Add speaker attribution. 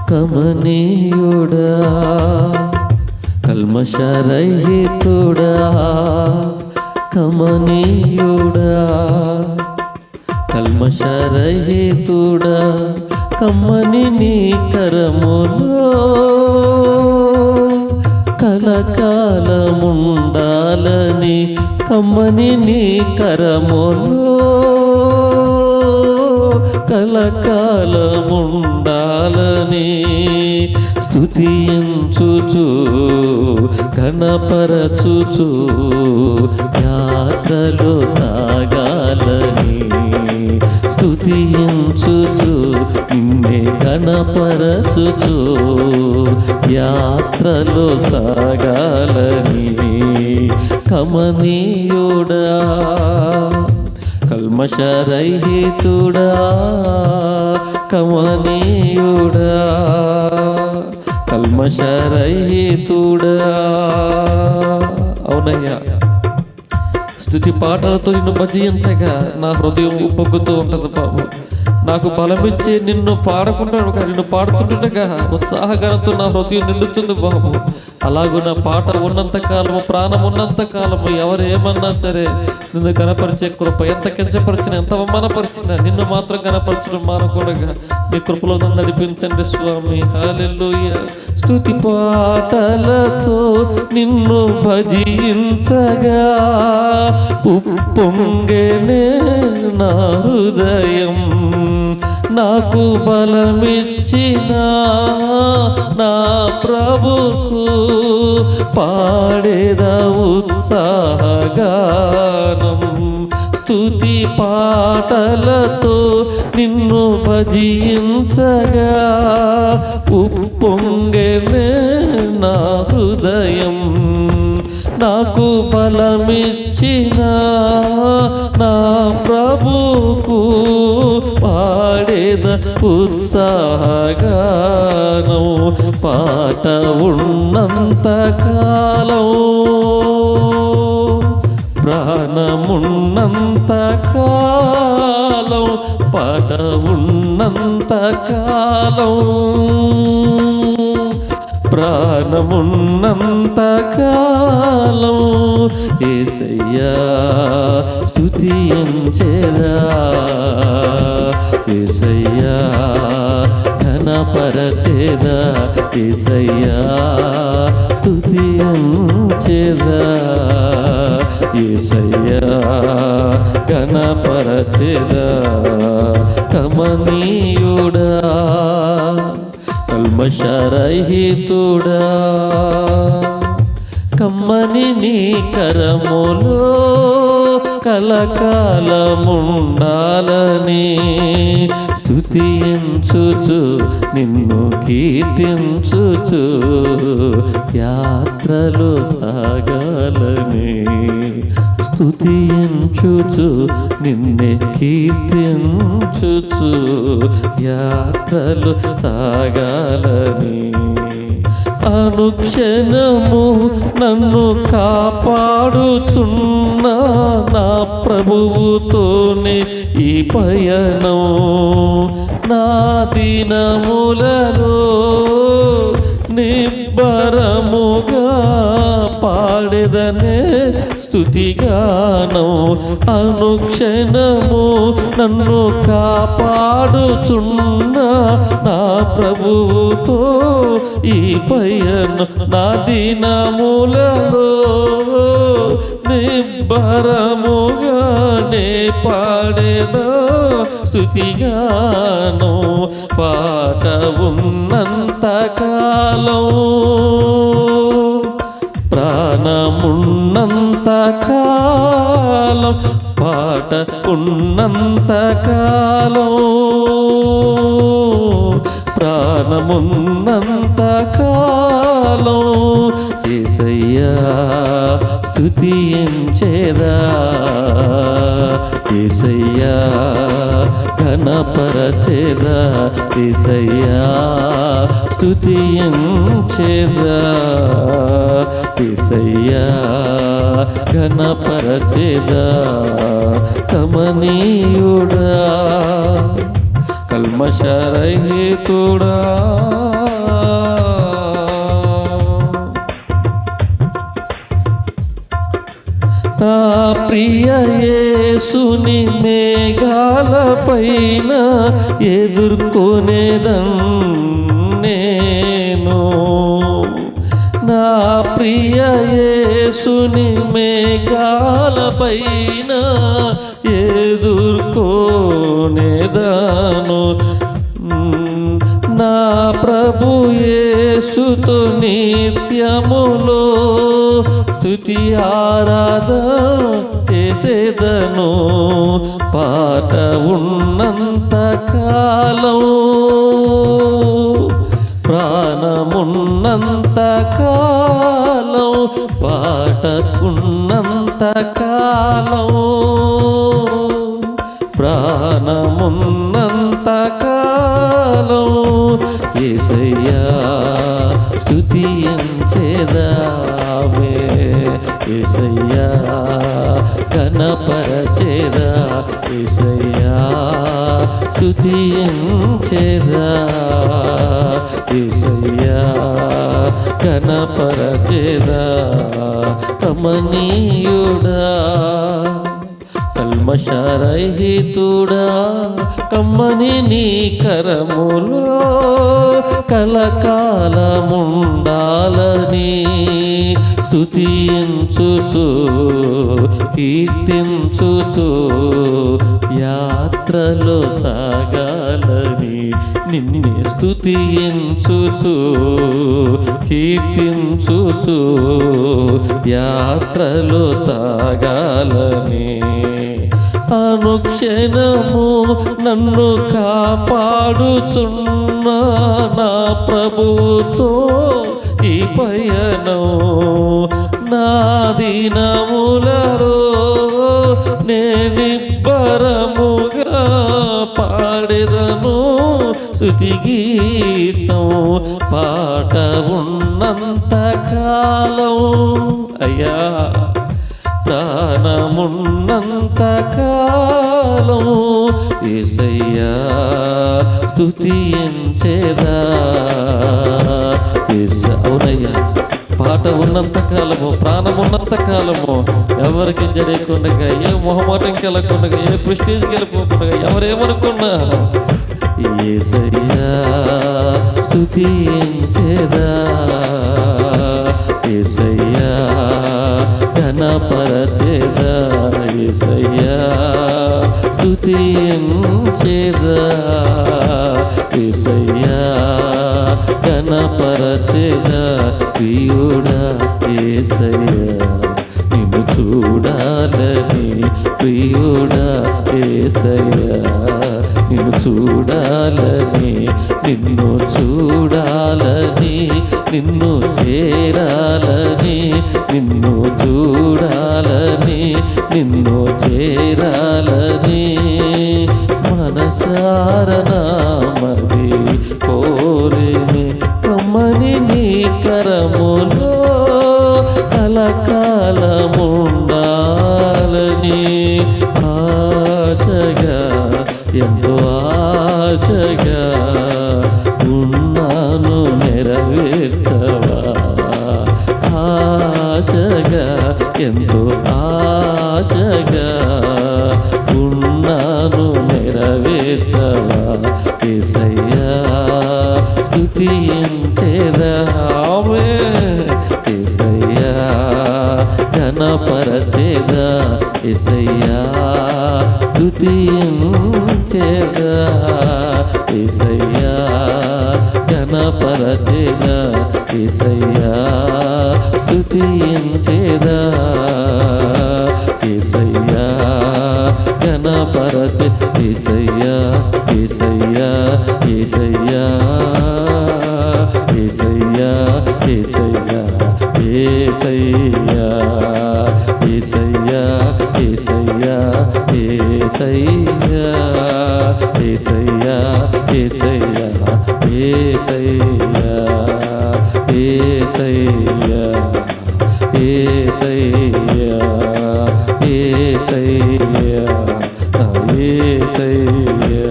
Speaker 1: కమనీయుడా కల్మషరహితుడా కమనీయుడా కల్మషరహితుడా కమ్మని నీ కరములో కలకాలముండాలని కమ్మని నీ కరములో కలకాలముండాలని స్తుతించుచు ఘనపరచుచు యాత్రలో సాగాలని స్తుతించుచు నిన్నే ఘనపరచుచు యాత్రలో సాగాలని కమనీయుడా కల్మషరహితుడా కమనీయుడా కల్మషరహితుడా. అవునయ్యా, స్తుతి పాటలతో నిన్ను భజించగా నా హృదయం ఉప్పొంగుతూ ఉంటుంది బాబు. నాకు బలమిచ్చి నిన్ను పాడకుండా నిన్ను పాడుతుండగా ఉత్సాహగరంతో నా హృదయం నిండుతుంది బాబు. అలాగూ నా పాట ఉన్నంత కాలము, ప్రాణం ఉన్నంత కాలము ఎవరు ఏమన్నా సరే నిన్ను కనపరిచే కృప, ఎంత కించపరిచిన, ఎంత అవమానపరిచినా నిన్ను మాత్రం కనపరచడం మానకూడగా నీ కృపలో నన్ను నడిపించండి స్వామి. హల్లెలూయా. స్తుతి పాటలతో నిన్ను భజించగా ఉప్పొంగెనే నా హృదయం, నాకు బలమిచ్చిన నా ప్రభుకు పాడేద ఉత్సాహగానం. స్తుతి పాటలతో నిన్ను భజించగా ఉప్పొంగెనే నా హృదయం, నాకు బలమిచ్చిన నా ప్రభుకు పాడేద ఉత్సాహగానం. పాట ఉన్నంత కాలం, ప్రాణమున్నంత కాలం, పాట ఉన్నంత కాలం, ప్రాణమున్నంత కాలం యేసయ్యా స్తుతించెదా, యేసయ్యా ఘనపరచెదా, యేసయ్యా స్తుతించెదా, యేసయ్యా ఘనపరచెదా. కమనీయుడా కల్మషరహితుడా కమ్మని నీ కరములో కలకాలముండాలని స్తుతించుచు నిన్ను కీర్తించుచు యాత్రలో సాగాలని స్తుతించుచు నిన్నే కీర్తించుచు యాత్రలు సాగాలని. అనుక్షణము నన్ను కాపాడుచున్న నా ప్రభువుతోనే ఈ పయనం, నా దినములలో నిబ్బరముగా పాడెదనే స్తుతిగానం. అనుక్షణము నన్ను కాపాడుచున్న నా ప్రభువుతో ఈ పయనం, నా దినములలో నిబ్బరముగానే పాడెదా స్తుతిగానం. పాట ఉన్నంత కాలం, ప్రాణమున్నంత కాలం, పాట ఉన్నంత కాలం, ప్రాణమున్నంత కాలం యేసయ్యా స్తుతించెదా, యేసయ్యా ఘనపరచెదా, యేసయ్యా స్తుతించెదా, యేసయ్యా ఘనపరచెదా. కమనీయుడా కల్మషరహితుడా నా ప్రియ యేసుని మేఘాల పైన ఎదుర్కొనేదన్నేను నా ప్రియ యేసుని మేఘాల పైన ఎదుర్కొనేదాను నా ప్రభు యేసుతో నిత్యములో స్తుతి ఆరాధన చేసేదను పాట ఉన్నంత కాలం ప్రాణమున్నంత కాలం పాట ఉన్నంత కాలం ప్రాణమున్నంత కాలం యేసయ్యా స్తుతించెదామే యేసయ్యా ఘనపరచెదా యేసయ్యా స్తుతించెదా యేసయ్యా ఘనపరచెదా కమనీయుడా కల్మషరహితుడా కమ్మని నీ కరములో కలకాలముండాలని స్తుతించుచు కీర్తించుచు యాత్రలో సాగాలని నిన్నే స్తుతించుచు కీర్తించుచు యాత్రలో సాగాలని అనుక్షణము నన్ను కాపాడుచున్న నా ప్రభుతో ఈ పయనం నా దినములలో నేనిబ్బరముగా పాడెదను స్తుతి గీతం పాట ఉన్నంత కాలం అయ్యా ప్రాణమున్నంత కాలం యేసయ్యా స్తుతించెదా అవునయ్యా పాట ఉన్నంత కాలము ప్రాణం ఉన్నంత కాలము ఎవరికి జరగకుండా ఏ మొహమాటంకి వెళ్ళకుండా ఏ ప్రెస్టీజ్కి వెళ్ళిపోకుండా ఎవరేమనుకున్నా యేసయ్యా స్తుతించెదా యేసయ్యా ఘనపరచెదా యేసయ్యా స్తుతించెదా యేసయ్యా ఘనపరచెదా ప్రియుడా యేసయ్యా నిన్ను చూడాలని ప్రియుడా యేసయ్యా నిన్ను చూడాలని నిన్ను చూడాలని నిన్ను చేరాలని నిన్ను చూడాలని నిన్ను చేరాలని మనసారనామది కోరిని కమ్మని నీ కరములో కలకాలముండాలని ఆశగా ఎంతో ఆశగా ఉన్నాను నెరవేర్చవా ఆశగా ఎంతో ఆశగా ఉన్నాను నెరవేర్చవా యేసయ్యా స్తుతించెదా యేసయ్యా ఘనపరచెదా యేసయ్యా స్తుతించెదా యేసయ్యా ఘనపరచెదా యేసయ్యా స్తుతించెదా యేసయ్యా ఘనపరచె యేసయ్యా యేసయ్యా యేసయ్యా యేసయ్యా యేసయ్యా యేసయ్యా యేసయ్యా యేసయ్యా యేసయ్యా యేసయ్యా యేసయ్యా యేసయ్యా యేసయ్యా యేసయ్యా యేసయ్యా యేసయ్యా